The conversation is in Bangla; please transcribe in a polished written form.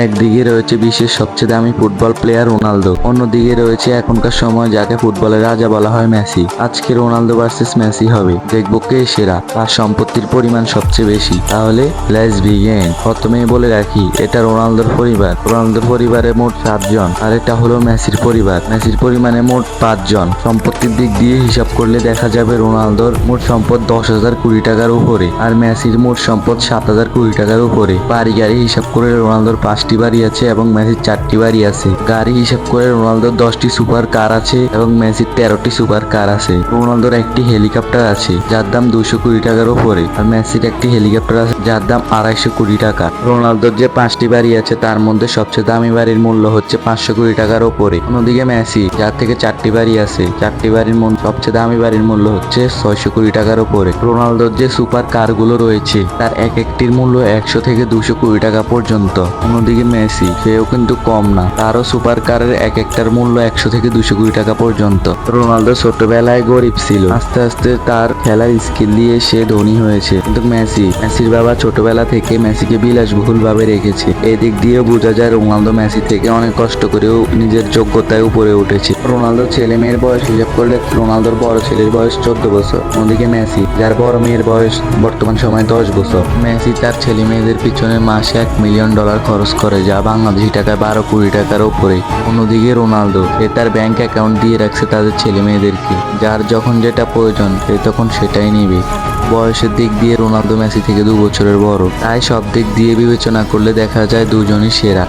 একদিকে রয়েছে বিশ্বের সবচেয়ে দামি ফুটবল প্লেয়ার রোনালদো, অন্যদিকে রয়েছে এখনকার সময় যাকে ফুটবলের রাজা বলা হয় মেসি। আজকে রোনালদো ভার্সেস মেসি হবে, দেখবো কে সেরা, তার সম্পত্তির পরিমাণ সবচেয়ে বেশি। তাহলে লেটস বিগিন। প্রথমেই বলে রাখি, এটা রোনালদোর পরিবার। রোনালদোর পরিবারে মোট 7 জন, আর এটা হলো মেসির পরিবার। মেসির পরিমাণে মোট 5 জন। সম্পত্তির দিক দিয়ে হিসাব করলে দেখা যাবে রোনালদোর মোট সম্পদ 10,000 কোটি টাকার উপরে, আর মেসির মোট সম্পদ 7,000 কোটি টাকার উপরে। বাড়ি গাড়ি হিসাব করে রোনালদোর 5টি বাড়ি আছে এবং মেসির 4টি বাড়ি আছে। গাড়ি হিসাব করে রোনালদোর 10টি সুপার কার আছে এবং মেসির 13টি সুপার কার আছে। রোনালদোর একটি হেলিকপ্টার আছে যার দাম 200 কোটি টাকার উপরে, আর মেসির একটি হেলিকপ্টার আছে যার দাম 250 কোটি টাকা। রোনালদোর যে 5টি বাড়ি আছে তার মধ্যে সবচেয়ে দামি বাড়ির মূল্য হচ্ছে 500 কোটি টাকার উপরে। অন্যদিকে মেসি, যার থেকে 4টি বাড়ি আছে, 4টি বাড়ির মধ্যে সবচেয়ে দামি বাড়ির মূল্য হচ্ছে 600 কোটি টাকার উপরে। রোনালদোর যে সুপার কারগুলো রয়েছে তার এক একটির মূল্য 100 থেকে 200 কোটি টাকা পর্যন্ত। অন্যদিকে মেসি, সেও কিন্তু কম না, তারও সুপার কারের এক একটার মূল্য 100 থেকে 200 কোটি টাকা পর্যন্ত। রোনালদো ছোটবেলায় গরিব ছিল, আস্তে আস্তে তার খেলার স্কিল দিয়ে সে ধনী হয়েছে। কিন্তু মেসির বাবা ছোটবেলা থেকে মেসিকে বিলাসবহুল ভাবে রেখেছে। এদিক দিয়ে বোঝা যায় রোনালদো মেসি থেকে অনেক কষ্ট করেও নিজের যোগ্যতায় উপরে উঠেছে। রোনালদোর ছেলে মেয়ের বয়স হিসাব করলে রোনালদোর বড় ছেলের বয়স 14 বছর। অন্যদিকে মেসি, যার বড় মেয়ের বয়স বর্তমান সময়ে 10 বছর। মেসি তার ছেলে মেয়েদের পিছনে মাসে $1 মিলিয়ন খরচ করে, যা বাংলাদেশি টাকায় 12 কোটি টাকার উপরে। অন্যদিকে রোনালদো, সে তার ব্যাংক অ্যাকাউন্ট দিয়ে রাখছে তাদের ছেলে মেয়েদেরকে, যার যখন যেটা প্রয়োজন সে তখন সেটাই নিবে। বয়সের দিক দিয়ে রোনালদো মেসি থেকে 2 বছরের বড়, তাই সব দিক দিয়ে বিবেচনা করলে দেখা যায় দুজনই সেরা।